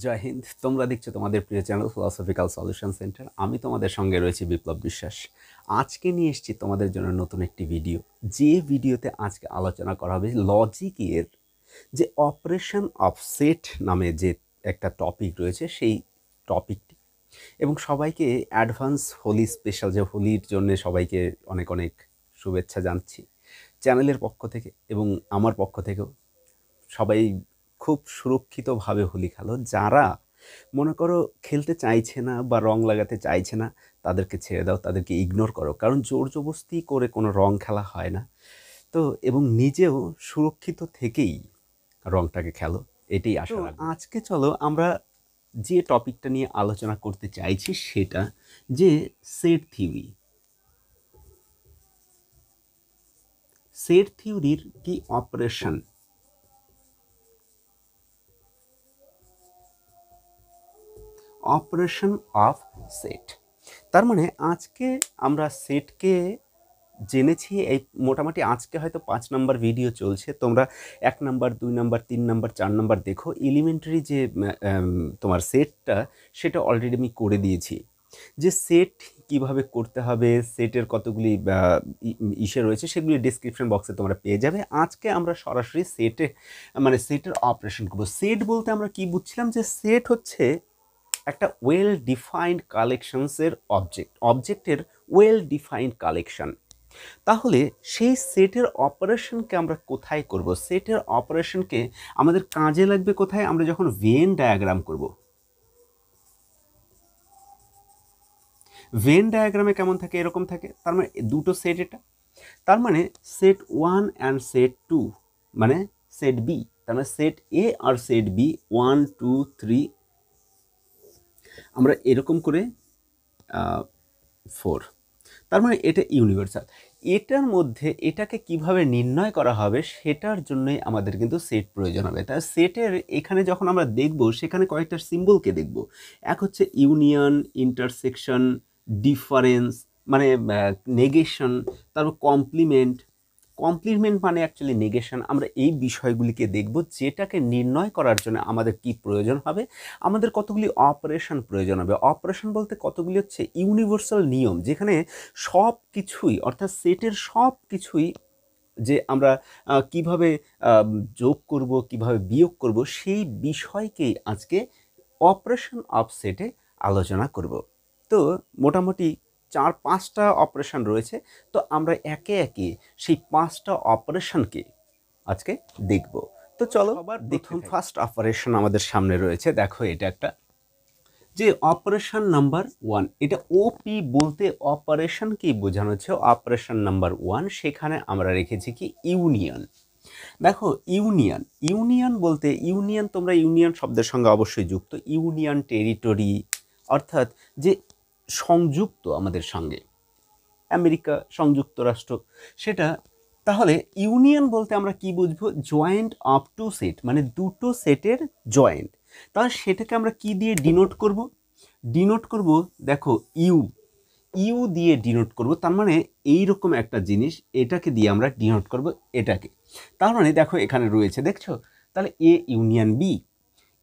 জয় হিন্দ। তোমরা দেখছো তোমাদের প্রিয় চ্যানেল ফিলোসফিক্যাল সলিউশন সেন্টার। আমি তোমাদের সঙ্গে রয়েছি বিপ্লব বিশ্বাস। আজকে নিয়ে এসেছি তোমাদের জন্য নতুন একটি ভিডিও, যে ভিডিওতে আজকে আলোচনা করা হবে লজিকের যে অপারেশন অফ সেট নামে যে একটা টপিক রয়েছে, সেই টপিকটি। এবং সবাইকে অ্যাডভান্স হোলি স্পেশাল, যে হোলির জন্য সবাইকে অনেক অনেক শুভেচ্ছা জানাচ্ছি চ্যানেলের পক্ষ থেকে এবং আমার পক্ষ থেকেও। সবাই খুব সুরক্ষিতভাবে হোলি খেলো। যারা মনে করো খেলতে চাইছে না বা রং লাগাতে চাইছে না, তাদেরকে ছেড়ে দাও, তাদেরকে ইগনোর করো, কারণ জোর জবরদস্তি করে কোনো রং খেলা হয় না। তো এবং নিজেও সুরক্ষিত থেকেই রংটাকে খেলো, এটাই আশা রাখবো। আজকে চলো আমরা যে টপিকটা নিয়ে আলোচনা করতে চাইছি সেটা যে সেট থিওরি। সেট থিওরির কি অপারেশন, অপারেশন অফ সেট। তার মানে আজকে আমরা সেটকে জেনেছি। এই মোটামুটি আজকে হয়তো 5 নম্বর ভিডিও চলছে। তোমরা 1 নম্বর, 2 নম্বর, 3 নম্বর, 4 নম্বর দেখো। এলিমেন্টারি যে তোমার সেটটা, সেটা অলরেডি আমি করে দিয়েছি। যে সেট কিভাবে করতে হবে, সেটের কতগুলি ইসে রয়েছে, সেগুলি ডিসক্রিপশন বক্সে তোমরা পেয়ে যাবে। আজকে আমরা সরাসরি সেটে মানে সেটের অপারেশন করবো। সেট বলতে আমরা কি বুঝছিলাম, যে সেট হচ্ছে একটা ওয়েল ডিফাইন্ড কালেকশনসের অবজেক্টের ওয়েল ডিফাইন্ড কালেকশন। তাহলে সেই সেটের অপারেশনকে আমরা কোথায় করব? সেটের অপারেশনকে আমাদের কাজে লাগবে কোথায়? আমরা যখন ভেন ডায়াগ্রাম করব। ভেন ডায়াগ্রামে কেমন থাকে? এরকম থাকে। তার মানে দুটো সেট, এটা তার মানে সেট 1 অ্যান্ড সেট 2, মানে সেট বি। তার মানে সেট এ আর সেট বি 1 2 3, আমরা এরকম করে 4। তার মানে এটা ইউনিভার্সাল। এটার মধ্যে এটাকে কিভাবে নির্ণয় করা হবে সেটার জন্যই আমাদের কিন্তু সেট প্রয়োজন হবে। তাই সেটের এখানে যখন আমরা দেখব, সেখানে কয়েকটা সিম্বলকে দেখব। এক হচ্ছে ইউনিয়ন, ইন্টারসেকশন, ডিফারেন্স মানে নেগেশন, তারপর কমপ্লিমেন্ট। কমপ্লিমেন্ট মানে অ্যাকচুয়ালি নেগেশন। আমরা এই বিষয়গুলিকে দেখব, যেটাকে নির্ণয় করার জন্য আমাদের কি প্রয়োজন হবে। আমাদের কতগুলি অপারেশন প্রয়োজন হবে। অপারেশন বলতে কতগুলি হচ্ছে ইউনিভার্সাল নিয়ম, যেখানে সব কিছুই, অর্থাৎ সেটের সব কিছুই যে আমরা কিভাবে যোগ করব, কিভাবে বিয়োগ করব, সেই বিষয়কেই আজকে অপারেশন অফ সেটে আলোচনা করব। তো মোটামুটি 4-5টা অপারেশন রয়েছে। তো আমরা একে একে সেই 5টা অপারেশনকে আজকে দেখব। তো চলো প্রথম ফার্স্ট অপারেশন আমাদের সামনে রয়েছে। দেখো, এটা একটা যে অপারেশন নাম্বার 1। এটা ওপি বলতে অপারেশন কি বোঝানো হচ্ছে? অপারেশন নাম্বার 1, সেখানে আমরা রেখেছি কি ইউনিয়ন। দেখো, ইউনিয়ন, ইউনিয়ন বলতে ইউনিয়ন, তোমরা ইউনিয়ন শব্দের সঙ্গে অবশ্যই যুক্ত। ইউনিয়ন টেরিটরি, অর্থাৎ যে সংযুক্ত আমাদের সঙ্গে, আমেরিকা, সংযুক্ত রাষ্ট্র, সেটা। তাহলে ইউনিয়ন বলতে আমরা কি বুঝবো? জয়েন্ট অফ টু সেট, মানে দুটো সেটের জয়েন্ট। তাহলে সেটাকে আমরা কি দিয়ে ডিনোট করব? ডিনোট করব, দেখো, ইউ, ইউ দিয়ে ডিনোট করব। তার মানে এইরকম একটা জিনিস, এটাকে দিয়ে আমরা ডিনোট করব এটাকে। তার মানে দেখো এখানে রয়েছে, দেখছো? তাহলে এ ইউনিয়ন বি।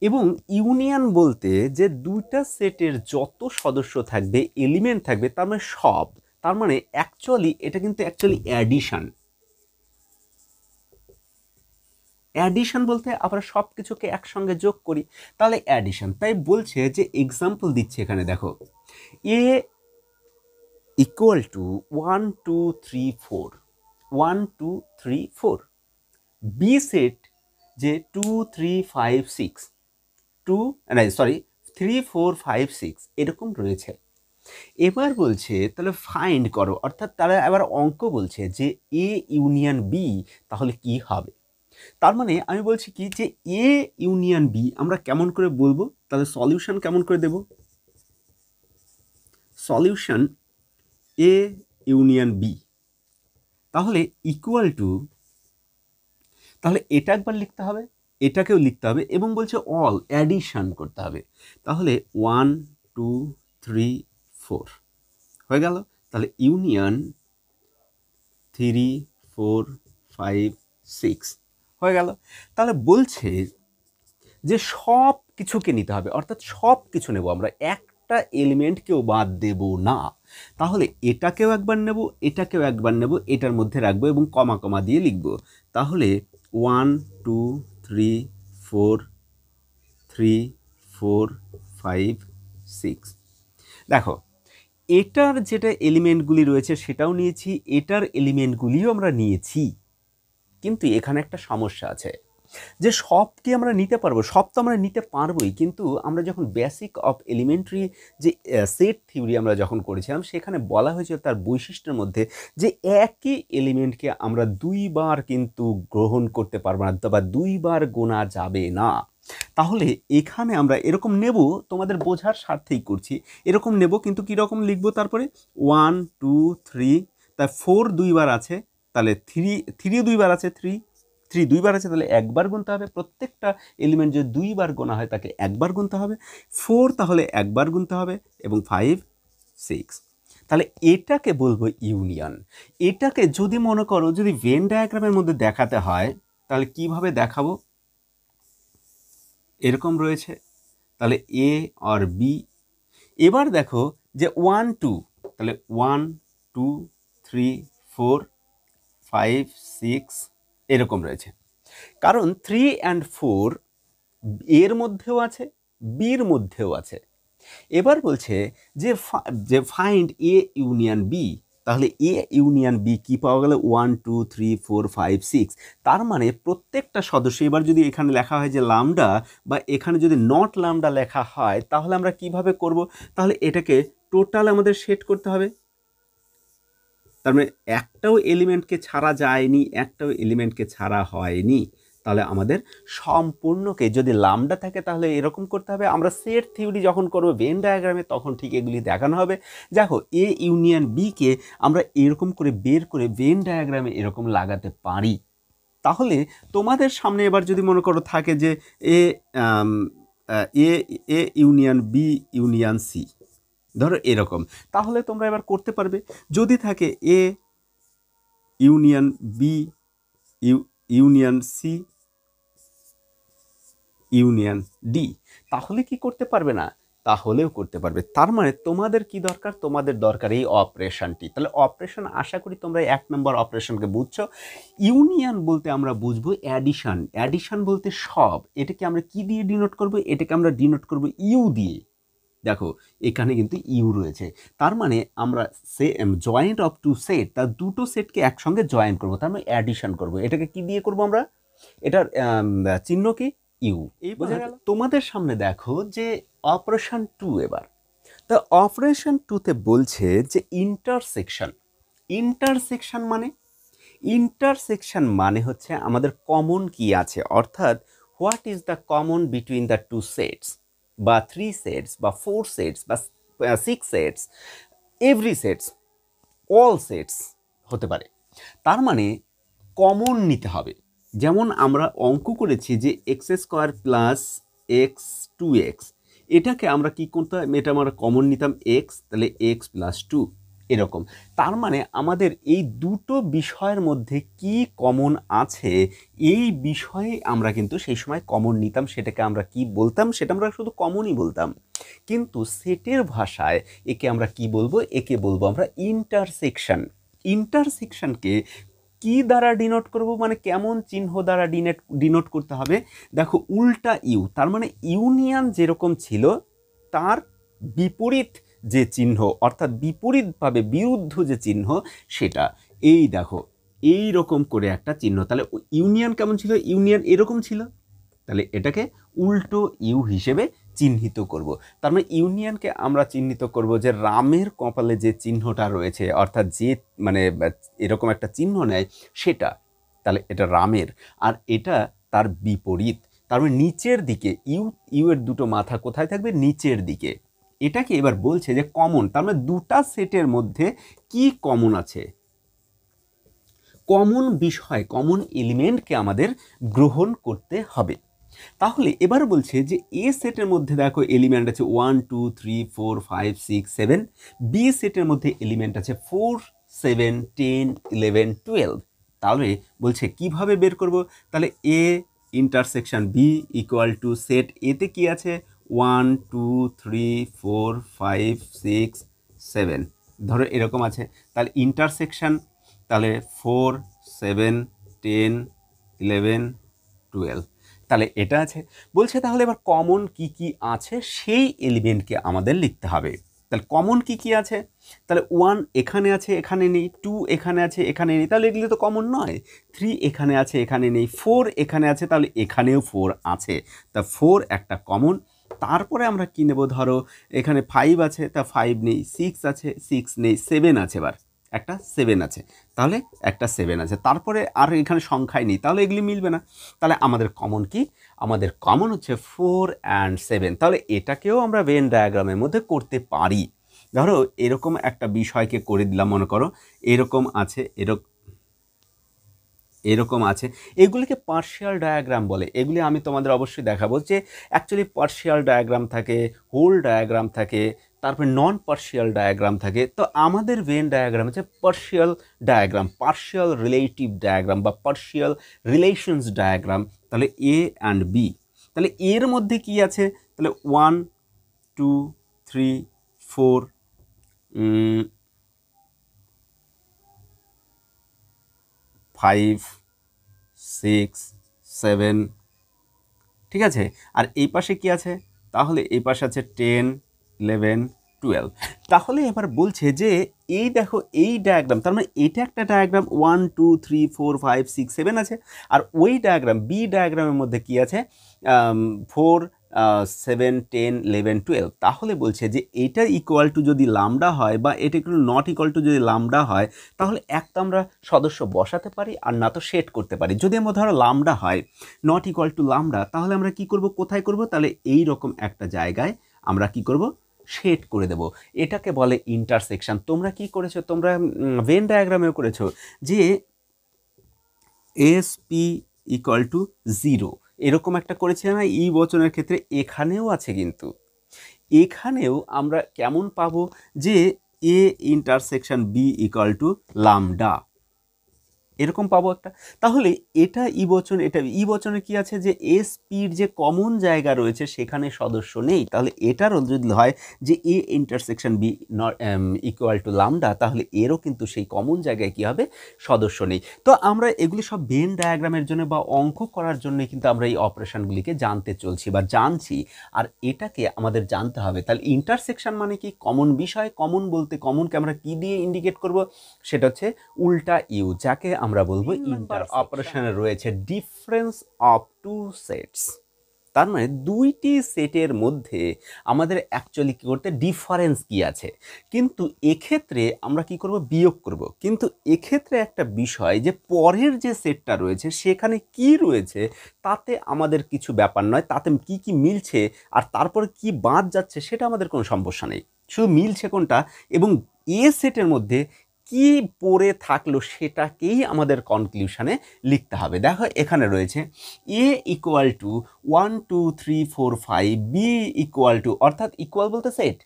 এবং ইউনিয়ন বলতে যে দুইটা সেটের যত সদস্য থাকবে, এলিমেন্ট থাকবে, তার মানে সব। তার মানে অ্যাকচুয়ালি এটা কিন্তু অ্যাকচুয়ালি অ্যাডিশন। অ্যাডিশন বলতে আমরা সব কিছুকে একসঙ্গে যোগ করি, তাহলে অ্যাডিশন। তাই বলছে যে এক্সাম্পল দিচ্ছে এখানে, দেখো, এ ইকুয়াল টু 1 2 3 4, 1 2 3 4। বি সেট যে 2 3 5 6, 2 না সরি 3 4 5 6 এরকম রয়েছে। এবার বলছে তাহলে ফাইন্ড করো, অর্থাৎ তারা এবার অঙ্ক বলছে যে এ ইউনিয়ন বি তাহলে কি হবে। তার মানে আমি বলছি কি, যে এ ইউনিয়ন বি আমরা কেমন করে বলবো? তাহলে সলিউশন কেমন করে দেব? সলিউশন এ ইউনিয়ন বি, তাহলে ইকুয়াল টু, তাহলে এটা একবার লিখতে হবে, এটাকেও লিখতে হবে, এবং বলছে অল অ্যাডিশন করতে হবে। তাহলে 1 2 3 4 হয়ে গেল। তাহলে ইউনিয়ন 3 4 5 6 হয়ে গেল। তাহলে বলছে যে সব কিছুকে নিতে হবে, অর্থাৎ সব কিছু নেব আমরা, একটা এলিমেন্টকেও বাদ দেব না। তাহলে এটাকেও একবার নেব, এটাকেও একবার নেব, এটার মধ্যে রাখবো এবং কমা কমা দিয়ে লিখব। তাহলে 1 2 3 4 3 4 5 6। দেখো এটার যেটা এলিমেন্টগুলি রয়েছে সেটাও নিয়েছি, এটার এলিমেন্টগুলিও আমরা নিয়েছি, কিন্তু এখানে একটা সমস্যা আছে যে সব কি আমরা নিতে পারবো? সব তো আমরা নিতে পারবোই, কিন্তু আমরা যখন বেসিক অফ এলিমেন্টারি যে সেট থিওরি আমরা যখন করেছিলাম সেখানে বলা হয়েছিল তার বৈশিষ্ট্যের মধ্যে যে একই এলিমেন্টকে আমরা দুইবার কিন্তু গ্রহণ করতে পারবো না বা দুইবার গোনা যাবে না। তাহলে এখানে আমরা এরকম নেব, তোমাদের বোঝার স্বার্থেই করছি, এরকম নেব, কিন্তু কীরকম লিখবো? তারপরে 1 2 3, তাই 4 দুইবার আছে, তাহলে 3 দুইবার আছে, 3 দুইবার আছে, তাহলে একবার গুনতে হবে। প্রত্যেকটা এলিমেন্ট যদি দুইবার গোনা হয় তাকে একবার গুনতে হবে। 4 তাহলে একবার গুনতে হবে, এবং 5 6। তাহলে এটাকে বলবো ইউনিয়ন। এটাকে যদি মনে করো যদি ভেন ডায়াগ্রামের মধ্যে দেখাতে হয় তাহলে কিভাবে দেখাবো? এরকম রয়েছে, তাহলে এ আর বি। এবার দেখো যে 1 2, তাহলে 1 2 3 4 5 6 এরকম রয়েছে, কারণ 3 and 4 এর মধ্যেও আছে, বির মধ্যেও আছে। এবার বলছে যে ফাইন্ড এ ইউনিয়ন বি, তাহলে এ ইউনিয়ন বি কি পাওয়া গেল? 1 2 3 4 5 6। তার মানে প্রত্যেকটা সদস্য, এবার যদি এখানে লেখা হয় যে লামডা, বা এখানে যদি নট লামডা লেখা হয় তাহলে আমরা কিভাবে করব? তাহলে এটাকে টোটাল আমাদের সেট করতে হবে। তার মানে একটাও এলিমেন্টকে ছাড়া যায়নি, একটাও এলিমেন্টকে ছাড়া হয়নি, তাহলে আমাদের সম্পূর্ণকে যদি লামডা থাকে তাহলে এরকম করতে হবে। আমরা সেট থিওরি যখন করব ভেন ডায়াগ্রামে তখন ঠিক এগুলি দেখানো হবে। দেখো এ ইউনিয়ন বি কে আমরা এরকম করে বের করে ভেন ডায়াগ্রামে এরকম লাগাতে পারি। তাহলে তোমাদের সামনে এবার যদি মনে করো থাকে যে A A union B union C, ধরো এরকম, তাহলে তোমরা এবার করতে পারবে। যদি থাকে A union B union C union D, তাহলে কি করতে পারবে না? তাহলেও করতে পারবে। তার মানে তোমাদের কি দরকার? তোমাদের দরকার এই অপারেশনটি। তাহলে অপারেশন আশা করি তোমরা 1 নম্বর অপারেশনকে বুঝছো। ইউনিয়ন বলতে আমরা বুঝবো অ্যাডিশন, অ্যাডিশন বলতে সব। এটাকে আমরা কি দিয়ে ডিনোট করব? এটাকে আমরা ডিনোট করব ইউ দিয়ে। দেখো এখানে কিন্তু ইউ রয়েছে, তার মানে আমরা জয়েন্ট অফ টু সেট, তার দুটো সেটকে একসঙ্গে জয়েন করব, তার মানে অ্যাডিশন করব। এটাকে কি দিয়ে করব আমরা? এটার চিহ্ন কি? ইউ। এই বোঝা গেল? তোমাদের সামনে দেখো যে অপারেশন 2 এবার। তা অপারেশন 2তে বলছে যে ইন্টারসেকশন। ইন্টারসেকশন মানে হচ্ছে আমাদের কমন কি আছে, অর্থাৎ what is the common between the two sets, বা 3 সেটস, বা 4 সেটস, বা 6 sets, every sets, all sets হতে পারে। তার মানে কমন নিতে হবে। যেমন আমরা অঙ্ক করেছি যে x square plus x 2x, এটাকে আমরা কি করতাম? এটা আমরা কমন নিতাম এক্স, তাহলে এক্স প্লাস 2 এরকম। তার মানে আমাদের এই দুটো বিষয়ের মধ্যে কি কমন আছে এই বিষয়ে আমরা কিন্তু সেই সময় কমন নিতাম। সেটাকে আমরা কি বলতাম? সেটা আমরা শুধু কমনই বলতাম। কিন্তু সেটের ভাষায় একে আমরা কি বলবো? একে বলবো আমরা ইন্টারসেকশন। ইন্টারসেকশনকে কি দ্বারা ডিনোট করব? মানে কেমন চিহ্ন দ্বারা ডিনোট করতে হবে? দেখো উল্টা ইউ, তার মানে ইউনিয়ন যেরকম ছিল তার বিপরীত যে চিহ্ন, অর্থাৎ বিপরীতভাবে বিরুদ্ধ যে চিহ্ন সেটা। এই দেখো এই রকম করে একটা চিহ্ন। তাহলে ইউনিয়ন কেমন ছিল? ইউনিয়ন এরকম ছিল, তাহলে এটাকে উল্টো ইউ হিসেবে চিহ্নিত করব। তার মানে ইউনিয়নকে আমরা চিহ্নিত করব যে রামের কপালে যে চিহ্নটা রয়েছে, অর্থাৎ যে মানে এরকম একটা চিহ্ন নেয় সেটা, তাহলে এটা রামের, আর এটা তার বিপরীত। তার মানে নিচের দিকে ইউ এর দুটো মাথা কোথায় থাকবে? নিচের দিকে। এটাকে এবার বলছে যে কমন, তার মানে দুটা সেটের মধ্যে কি কমন আছে, কমন বিষয়, কমন এলিমেন্টকে আমাদের গ্রহণ করতে হবে। তাহলে এবার বলছে যে এ সেটের মধ্যে দেখো এলিমেন্ট আছে 1 2 3 4 5 6 7, বি সেটের মধ্যে এলিমেন্ট আছে 4 7 10 11 12। তাহলে বলছে কিভাবে বের করব? তাহলে A intersection B equal to set এতে কি আছে 1 2 3 4 5 6 7 ধরো এরকম আছে, তাহলে ইন্টারসেকশন তাহলে 4 7 10 11 12, তাহলে এটা আছে। বলছে তাহলে এবার কমন কি কি আছে সেই এলিমেন্টকে আমাদের লিখতে হবে। তাহলে কমন কি কি আছে, তাহলে 1 এখানে আছে এখানে নেই, 2 এখানে আছে এখানে নেই, তাহলে এগুলো তো কমন নয়। 3 এখানে আছে এখানে নেই, 4 এখানে আছে তাহলে এখানেও 4 আছে, তা 4 একটা কমন। তারপরে আমরা কি নেব, ধরো এখানে 5 আছে তা 5 নেই, 6 আছে 6 নেই, 7 আছে, এবার একটা 7 আছে তাহলে একটা 7 আছে, তারপরে আর এখানে সংখ্যায় নেই, তাহলে এগুলি মিলবে না। তাহলে আমাদের কমন কি, আমাদের কমন হচ্ছে 4 and 7। তাহলে এটাকেও আমরা ভেন ডায়াগ্রামের মধ্যে করতে পারি। ধরো এরকম একটা বিষয়কে করে দিলাম, মনে করো এরকম আছে এরকম আছে, এগুলিকে পার্শিয়াল ডায়াগ্রাম বলে। এগুলি আমি তোমাদের অবশ্যই দেখাবো যে অ্যাকচুয়ালি পার্শিয়াল ডায়াগ্রাম থাকে, হোল ডায়াগ্রাম থাকে, তারপরে নন পার্শিয়াল ডায়াগ্রাম থাকে। তো আমাদের ভেন ডায়াগ্রাম হচ্ছে partial diagram, partial relative diagram বা পার্শিয়াল রিলেশনস ডায়াগ্রাম। তাহলে এ অ্যান্ড বি, তাহলে এর মধ্যে কি আছে, তাহলে 1 2 3 4 5 6 7, ঠিক আছে। আর এই পাশে কি আছে, তাহলে এই পাশে আছে 10 11 12। তাহলে এবার বলছে যে এই দেখো এই ডায়াগ্রাম, তার মানে এটা একটা ডায়াগ্রাম 1 2 3 4 5 6 7 আছে, আর ওই ডায়াগ্রাম বি ডায়াগ্রামের মধ্যে কি আছে 4 7 10 11 12। তাহলে বলছে যে এটা ইকুয়াল টু যদি লামডা হয় বা এটা একটু নট ইকুয়াল টু যদি লামডা হয়, তাহলে একটা আমরা সদস্য বসাতে পারি আর না তো সেট করতে পারি। যদি আমরা ধরো লামডা হয় নট ইকুয়াল টু লামডা, তাহলে আমরা কি করব, কোথায় করব, তাহলে এই রকম একটা জায়গায় আমরা কি করব, শেড করে দেব। এটাকে বলে ইন্টারসেকশন। তোমরা কি করেছো, তোমরা ভেন ডায়াগ্রামেও করেছো যে এসপি ইকুয়াল টু 0 এরকম একটা করেছি না ই বচনের ক্ষেত্রে, এখানেও আছে। কিন্তু এখানেও আমরা কেমন পাবো যে A intersection B equal to lambda, এরকম পাবো একটা। তাহলে এটা ই বচন, এটা ই বচনে কি আছে যে এসপির যে কমন জায়গা রয়েছে সেখানে সদস্য নেই। তাহলে এটারও যদি হয় যে A intersection B equal to lambda, তাহলে এরও কিন্তু সেই কমন জায়গায় কি হবে, সদস্য নেই। তো আমরা এগুলি সব ভেন ডায়াগ্রামের জন্য বা অঙ্ক করার জন্য কিন্তু আমরা এই অপারেশনগুলিকে জানতে চলছি বা জানছি, আর এটাকে আমাদের জানতে হবে। তাহলে ইন্টারসেকশন মানে কি, কমন বিষয়। কমন বলতে কমনকে আমরা কি দিয়ে ইন্ডিকেট করব, সেটা হচ্ছে উল্টা ইউ, যাকে আমরা বলবো ইন্টার। অপারেশনে রয়েছে ডিফারেন্স অফ টু সেটস, তার মানে দুইটি সেটের মধ্যে আমাদের অ্যাকচুয়ালি কী করতে, ডিফারেন্স কি আছে। কিন্তু এক্ষেত্রে আমরা কি করব, বিয়োগ করব। কিন্তু এক্ষেত্রে একটা বিষয় যে পরের যে সেটটা রয়েছে সেখানে কি রয়েছে তাতে আমাদের কিছু ব্যাপার নয়, তাতে কি কি মিলছে আর তারপরে কি বাদ যাচ্ছে সেটা আমাদের কোনো সমস্যা নেই, শুধু মিলছে কোনটা এবং এ সেটের মধ্যে কি পড়ে থাকলো সেটাকেই আমাদের কনক্লুশনে লিখতে হবে। দেখো এখানে রয়েছে A equal to 1 2 3 4 5, B equal to, অর্থাৎ ইকুয়াল বলতে সেট,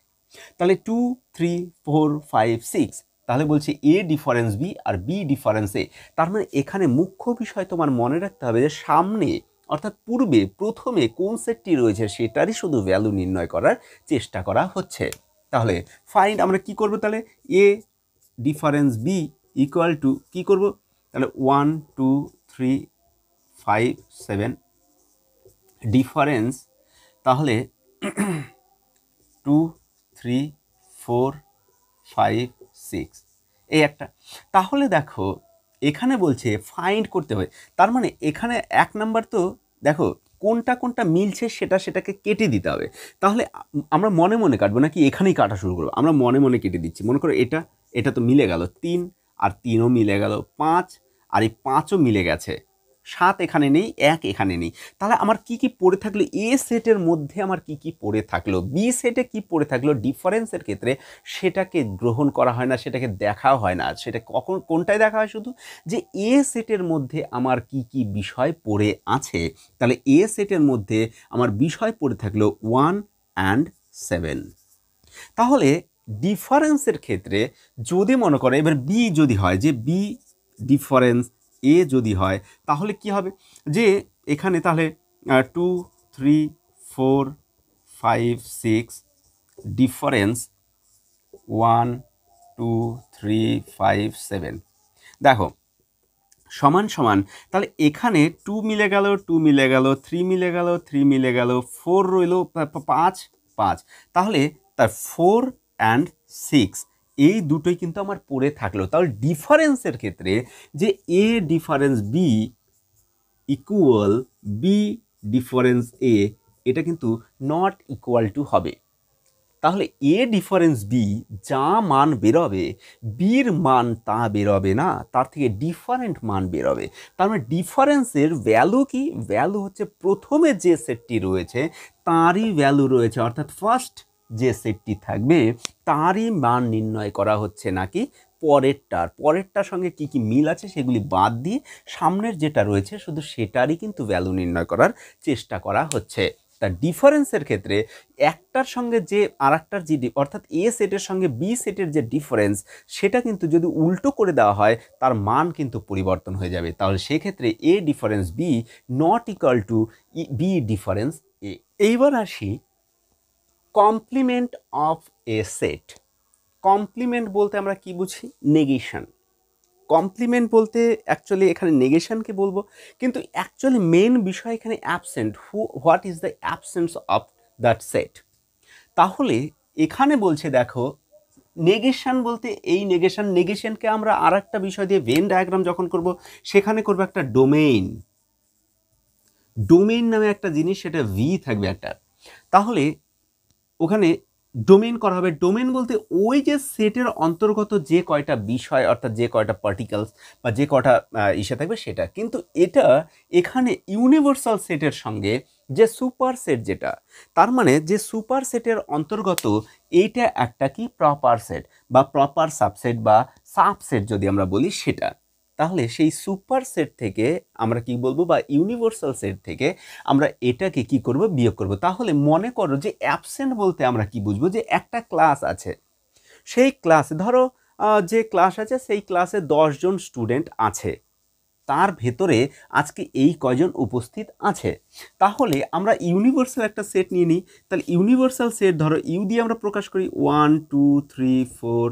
তাহলে 2 3 4 5 6, তাহলে বলছে এ ডিফারেন্স বি আর বি ডিফারেন্স এ। তার মানে এখানে মুখ্য বিষয় তোমার মনে রাখতে হবে যে সামনে অর্থাৎ পূর্বে প্রথমে কোন সেটটি রয়েছে সেটারই শুধু ভ্যালু নির্ণয় করার চেষ্টা করা হচ্ছে। তাহলে ফাইন্ড আমরা কি করব, তাহলে A difference B equal to কী করবো, তাহলে 1 2 3 5 7 ডিফারেন্স, তাহলে 2 3 4 5 6 এই একটা। তাহলে দেখো এখানে বলছে ফাইন্ড করতে হবে, তার মানে এখানে এক নাম্বার তো দেখো কোনটা কোনটা মিলছে সেটাকে কেটে দিতে হবে। তাহলে আমরা মনে মনে কাটবো নাকি এখানেই কাটা শুরু করবো, আমরা মনে মনে কেটে দিচ্ছি। মনে করো এটা তো মিলে গেল 3 আর 3ও মিলে গেল 5 আর এই 5ও মিলে গেছে, 7 এখানে নেই, 1 এখানে নেই। তাহলে আমার কি কি পড়ে থাকলো, এ সেটের মধ্যে আমার কি কি পড়ে থাকলো, বি সেটে কি পড়ে থাকলো। ডিফারেন্সের ক্ষেত্রে সেটাকে গ্রহণ করা হয় না, সেটাকে দেখাও হয় না। সেটা কখন কোনটায় দেখা হয়, শুধু যে এ সেটের মধ্যে আমার কি কি বিষয় পড়ে আছে। তাহলে এ সেটের মধ্যে আমার বিষয় পড়ে থাকলো 1 and 7। তাহলে ডিফারেন্সের ক্ষেত্রে যদি মনে করে এবার বি যদি হয়, যে বি ডিফারেন্স এ যদি হয়, তাহলে কি হবে যে এখানে তাহলে 2 3 4 5 6 ডিফারেন্স 1 2 3 5 7 দেখো সমান সমান, তাহলে এখানে 2 মিলে গেল 2 মিলে গেল 3 মিলে গেল 3 মিলে গেল 4 রইল 5 5, তাহলে তার 4 অ্যান্ড 6 এই দুটোই কিন্তু আমার পড়ে থাকলো। তাহলে ডিফারেন্সের ক্ষেত্রে যে A difference B equal B difference A, এটা কিন্তু নট ইকুয়াল টু হবে। তাহলে এ ডিফারেন্স বি যা মান বেরোবে বির মান তা বেরোবে না, তার থেকে ডিফারেন্ট মান বেরোবে। তার মানে ডিফারেন্সের ভ্যালু কি, ভ্যালু হচ্ছে প্রথমে যে সেটটি রয়েছে তারই ভ্যালু রয়েছে, অর্থাৎ ফার্স্ট যে সেটটি থাকবে তারই মান নির্ণয় করা হচ্ছে, নাকি পরেরটার সঙ্গে কি কি মিল আছে সেগুলি বাদ দিয়ে সামনের যেটা রয়েছে শুধু সেটারই কিন্তু ভ্যালু নির্ণয় করার চেষ্টা করা হচ্ছে। তা ডিফারেন্সের ক্ষেত্রে একটার সঙ্গে যে আরেকটার যে অর্থাৎ এ সেটের সঙ্গে বি সেটের যে ডিফারেন্স সেটা কিন্তু যদি উল্টো করে দেওয়া হয় তার মান কিন্তু পরিবর্তন হয়ে যাবে। তাহলে সেক্ষেত্রে A difference B not equal to B difference A. এইবার আসি complement of A set. Complement বলতে আমরা কি বুঝি, নেগেশন। কমপ্লিমেন্ট বলতে অ্যাকচুয়ালি এখানে নেগেশনকে বলবো, কিন্তু অ্যাকচুয়ালি মেন বিষয় এখানে absent, what is the absence of that set. তাহলে এখানে বলছে দেখো নেগেশন বলতে এই নেগেশনকে আমরা আর একটা বিষয় দিয়ে ভেন ডায়াগ্রাম যখন করব সেখানে করবো একটা ডোমেইন নামে একটা জিনিস, সেটা ভি থাকবে একটা। তাহলে ওখানে ডোমেন করা হবে। ডোমেন বলতে ওই যে সেটের অন্তর্গত যে কয়টা বিষয় অর্থাৎ যে কয়টা পার্টিকেলস বা যে কয়টা ইসে থাকবে সেটা, কিন্তু এটা এখানে ইউনিভার্সাল সেটের সঙ্গে যে সুপার সেট যেটা, তার মানে যে সুপার সেটের অন্তর্গত এইটা একটা কি প্রপার সেট বা প্রপার সাবসেট বা সাবসেট যদি আমরা বলি সেটা। তাহলে সেই সুপার সেট থেকে আমরা কি বলবো বা ইউনিভার্সাল সেট থেকে আমরা এটাকে কি করব, বিয়োগ করব। তাহলে মনে করো যে অ্যাবসেন্ট বলতে আমরা কি বুঝবো, যে একটা ক্লাস আছে, সেই ক্লাসে ধরো যে ক্লাস আছে সেই ক্লাসে 10 জন স্টুডেন্ট আছে, তার ভেতরে আজকে এই কয়জন উপস্থিত আছে। তাহলে আমরা ইউনিভার্সাল একটা সেট নিয়ে নিই। তাহলে ইউনিভার্সাল সেট ধরো ইউ দিয়ে আমরা প্রকাশ করি 1 2 3 4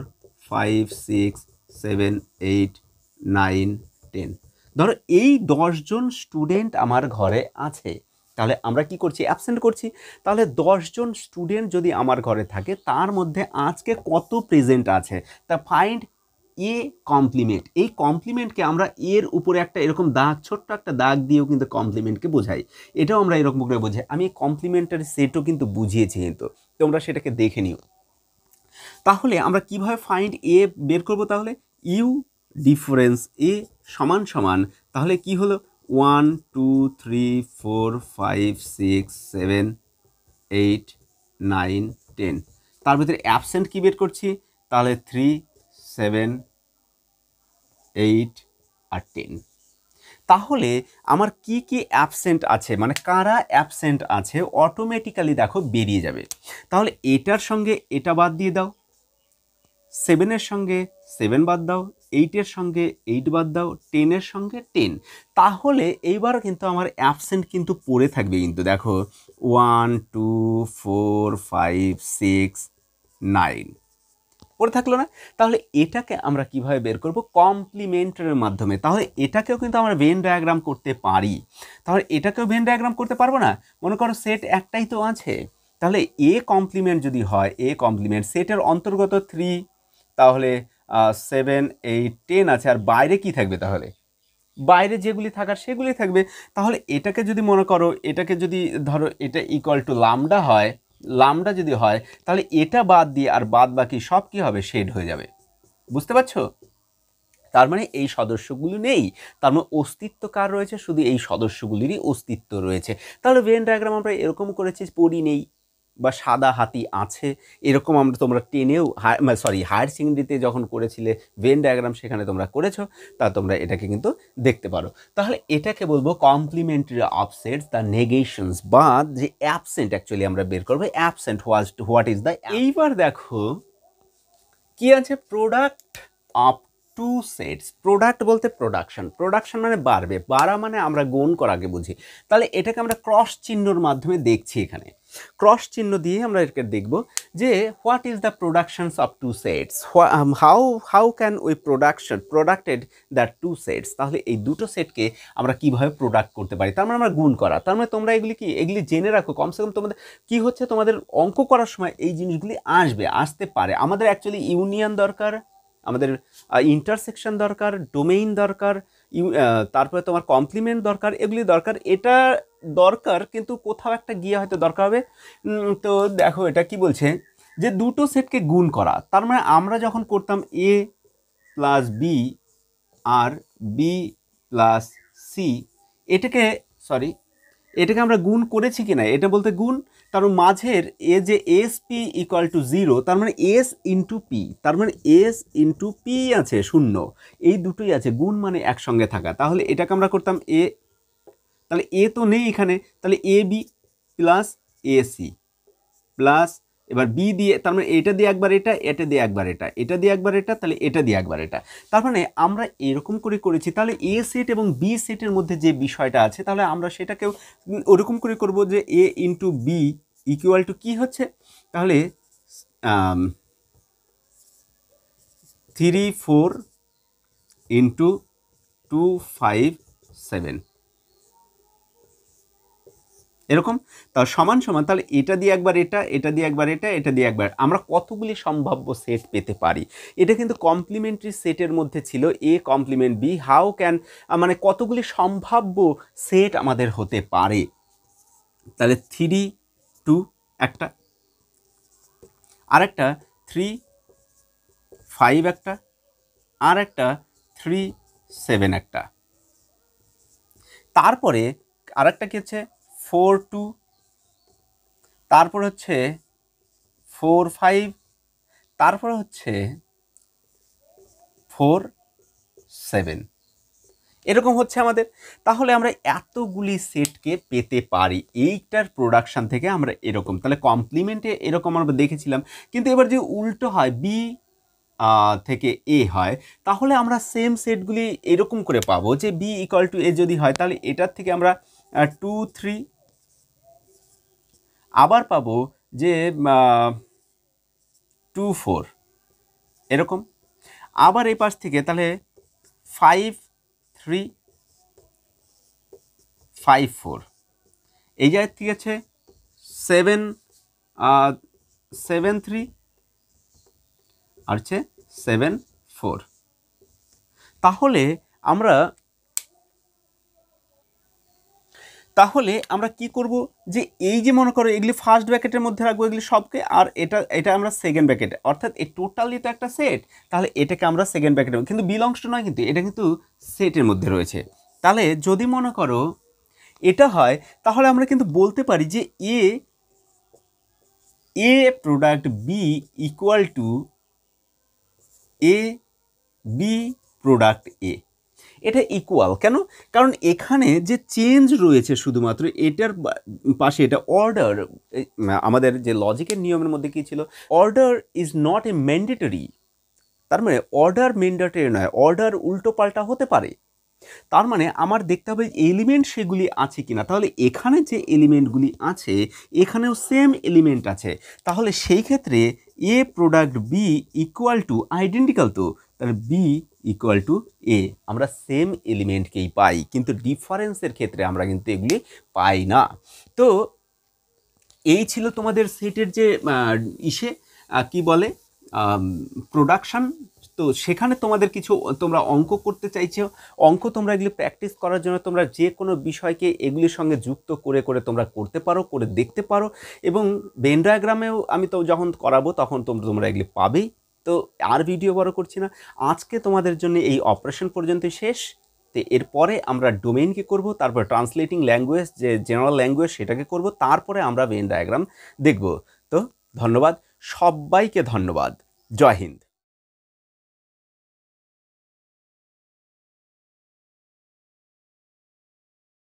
5 6 7 8 9 10। ধরো এই 10 জন স্টুডেন্ট আমার ঘরে আছে, তাহলে আমরা কি করছি, অ্যাবসেন্ট করছি। তাহলে 10 জন স্টুডেন্ট যদি আমার ঘরে থাকে তার মধ্যে আজকে কত প্রেজেন্ট আছে, তা ফাইন্ড এ কমপ্লিমেন্ট। এই কমপ্লিমেন্টকে আমরা এর উপরে একটা এরকম দাগ, ছোট্ট একটা দাগ দিয়েও কিন্তু কমপ্লিমেন্টকে বোঝাই। এটাও আমরা এরকম করে বোঝাই। আমি কমপ্লিমেন্টারি সেটও কিন্তু বুঝিয়েছি, কিন্তু তোমরা সেটাকে দেখে নিও। তাহলে আমরা কিভাবে ফাইন্ড এ বের করব, তাহলে ইউ ডিফারেন্স এ সমান সমান, তাহলে কি হলো 1 2 3 4 5 6 7 8 9 10। তার ভিতরে অ্যাবসেন্ট কি বের করছি, তাহলে 3 7 8 আর 10। তাহলে আমার কি কি অ্যাবসেন্ট আছে, মানে কারা অ্যাবসেন্ট আছে অটোমেটিক্যালি দেখো বেরিয়ে যাবে। তাহলে এটার সঙ্গে এটা বাদ দিয়ে দাও, 7-এর সঙ্গে 7 বাদ দাও, 8-এর সঙ্গে 8 বাদ দাও, 10-এর সঙ্গে 10। তাহলে এইবারও কিন্তু আমার অ্যাবসেন্ট কিন্তু পড়ে থাকবে, কিন্তু দেখো 1 2 4 5 6 9 পড়ে থাকলো না। তাহলে এটাকে আমরা কিভাবে বের করব, কমপ্লিমেন্টের মাধ্যমে। তাহলে এটাকেও কিন্তু আমরা ভেন ডায়াগ্রাম করতে পারি। তাহলে এটাকেও ভেন ডায়াগ্রাম করতে পারবো না, মনে করো সেট একটাই তো আছে, তাহলে এ কমপ্লিমেন্ট যদি হয়, এ কমপ্লিমেন্ট সেটের অন্তর্গত 3, তাহলে 7 8 10 আছে, আর বাইরে কি থাকবে, তাহলে বাইরে যেগুলি থাকার সেগুলি থাকবে। তাহলে এটাকে যদি মনে করো, এটাকে যদি ধরো এটা ইকুয়াল টু লামডা হয়, লামডা যদি হয় তাহলে এটা বাদ দিয়ে আর বাদ বাকি সব কি হবে, শেড হয়ে যাবে। বুঝতে পারছো? তার মানে এই সদস্যগুলো নেই, তার মানে অস্তিত্ব কার রয়েছে, শুধু এই সদস্যগুলিরই অস্তিত্ব রয়েছে। তাহলে ভেন ডায়াগ্রাম আমরা এরকম করেছি, পড়ি নেই বা সাদা হাতি আছে, এরকম আমরা তোমরা টেনেও হায়ার সেকেন্ডারিতে যখন করেছিলে ভেন ডায়াগ্রাম সেখানে তোমরা করেছো, তা তোমরা এটাকে কিন্তু দেখতে পারো। তাহলে এটাকে বলবো কমপ্লিমেন্টারি অফসেটস, দ্য নেগেশনস, বা যে অ্যাবসেন্ট অ্যাকচুয়ালি আমরা বের করবো অ্যাবসেন্ট হোয়াট ইজ দ্য। এইবার দেখো কি আছে, product of two sets, product বলতে প্রোডাকশন, প্রোডাকশন মানে বাড়বে, বাড়া মানে আমরা গুণ করাকে বুঝি। তাহলে এটাকে আমরা ক্রস চিহ্নর মাধ্যমে দেখছি। এখানে ক্রস চিহ্ন দিয়ে আমরা এটাকে দেখব যে what is the productions of two sets, how can we producted the two sets. তাহলে এই দুটো সেটকে আমরা কিভাবে প্রোডাক্ট করতে পারি, তার মানে আমরা গুণ করা। তার মানে তোমরা এগুলি জেনে রাখো, কমসে কম তোমাদের কি হচ্ছে, তোমাদের অঙ্ক করার সময় এই জিনিসগুলি আসতে পারে। আমাদের অ্যাকচুয়ালি ইউনিয়ন দরকার, আমাদের ইন্টারসেকশন দরকার, ডোমেইন দরকার, তারপরে তোমার কমপ্লিমেন্ট দরকার, এগুলি দরকার। এটা দরকার, কিন্তু কোথাও একটা গিয়ে হয়তো দরকার হবে। তো দেখো এটা কি বলছে যে দুটো সেটকে গুণ করা। তার মানে আমরা যখন করতাম এ প্লাস বি আর বি প্লাস সি, এটাকে আমরা গুণ করেছি কিনা, এটা বলতে গুণ। কারণ মাঝের এ যে এস পি ইকুয়াল টু 0, তার মানে এস ইন্টু পি, তার মানে এস ইন্টু পি আছে 0, এই দুটোই আছে, গুণ মানে একসঙ্গে থাকা। তাহলে এটাকে আমরা করতাম এ, তাহলে এ তো নেই এখানে, তাহলে A B plus A C plus, এবার বি দিয়ে, তার মানে এটা দিয়ে একবার এটা, এটা দিয়ে একবার এটা, এটা দিয়ে একবার এটা, তাহলে এটা দিয়ে একবার এটা। তার মানে আমরা এরকম করে করেছি। তাহলে এ সেট এবং বি সেটের মধ্যে যে বিষয়টা আছে, তাহলে আমরা সেটাকেও ওরকম করে করব যে এ ইন্টু বি ইকুয়াল টু কী হচ্ছে, তাহলে 3 4 ইন্টু 2 5 7 এরকম। তার সমান সমান, তাহলে এটা দিয়ে একবার এটা, এটা দিয়ে একবার এটা, এটা দিয়ে একবার, আমরা কতগুলি সম্ভাব্য সেট পেতে পারি। এটা কিন্তু কমপ্লিমেন্টারি সেটের মধ্যে ছিল, A complement B, how can, মানে কতগুলি সম্ভাব্য সেট আমাদের হতে পারে। তাহলে 3 2 একটা, আরেকটা 3 5 একটা, আর একটা 3 7 একটা, তারপরে আরেকটা কি হচ্ছে 4 2, তারপর হচ্ছে 4 5, তারপর হচ্ছে 4 7, এরকম হচ্ছে আমাদের। তাহলে আমরা এতগুলি সেটকে পেতে পারি এইটার প্রোডাকশন থেকে আমরা এরকম। তাহলে কমপ্লিমেন্টে এরকম আমরা দেখেছিলাম, কিন্তু এবার যে উল্টো হয়, বি থেকে এ হয়, তাহলে আমরা সেম সেটগুলি এরকম করে পাবো যে বি ইকুয়াল টু এ যদি হয়, তাহলে এটার থেকে আমরা 2 3, আবার পাবো যে 2 4 এরকম, আবার এই পাশ থেকে তাহলে 5 3 5 4, এই জায়গায় ঠিক আছে 7 7 3 আর হচ্ছে 7 4। তাহলে আমরা কি করব, যে এই যে মনে করো এগুলি ফার্স্ট ব্র্যাকেটের মধ্যে রাখবো এগুলি সবকে, আর এটা আমরা সেকেন্ড ব্র্যাকেটে, অর্থাৎ এই টোটালি তো একটা সেট, তাহলে এটাকে আমরা সেকেন্ড ব্র্যাকেটে, কিন্তু বিলংস টু নয়, কিন্তু এটা কিন্তু সেটের মধ্যে রয়েছে। তাহলে যদি মনে করো এটা হয়, তাহলে আমরা কিন্তু বলতে পারি যে A product B equal to A B product A. এটা ইকুয়াল কেন? কারণ এখানে যে চেঞ্জ রয়েছে শুধুমাত্র এটার পাশে, এটা অর্ডার, আমাদের যে লজিকের নিয়মের মধ্যে কী ছিল, order is not a mandatory. তার মানে অর্ডার ম্যান্ডেটরি নয়, অর্ডার উল্টো পাল্টা হতে পারে। তার মানে আমার দেখতে হবে এলিমেন্ট সেগুলি আছে কিনা। তাহলে এখানে যে এলিমেন্টগুলি আছে এখানেও সেম এলিমেন্ট আছে, তাহলে সেই ক্ষেত্রে A product B equal to identical, তো তাহলে বি ইকুয়াল টু এ, আমরা সেম এলিমেন্টকেই পাই, কিন্তু ডিফারেন্সের ক্ষেত্রে আমরা কিন্তু এগুলি পাই না। তো এই ছিল তোমাদের সেটের যে কি বলে প্রোডাকশন। তো সেখানে তোমাদের কিছু, তোমরা অঙ্ক করতে চাইছো, অঙ্ক তোমরা এগুলি প্র্যাকটিস করার জন্য তোমরা যে কোনো বিষয়কে এগুলির সঙ্গে যুক্ত করে তোমরা করতে পারো, করে দেখতে পারো। এবং ভেন ডায়াগ্রামেও আমি তো যখন করাবো তখন তোমরা এগুলি পাবেই। তো আর ভিডিও বড় করছি না, আজকে তোমাদের জন্য এই অপারেশন পর্যন্ত শেষ। তো এরপরে আমরা ডোমেইনকে করব, তারপর ট্রান্সলেটিং ল্যাঙ্গুয়েজ, যে জেনারেল ল্যাঙ্গুয়েজ সেটাকে করব, তারপরে আমরা ভেন ডায়াগ্রাম দেখব। তো ধন্যবাদ, সবাইকে ধন্যবাদ, জয় হিন্দ।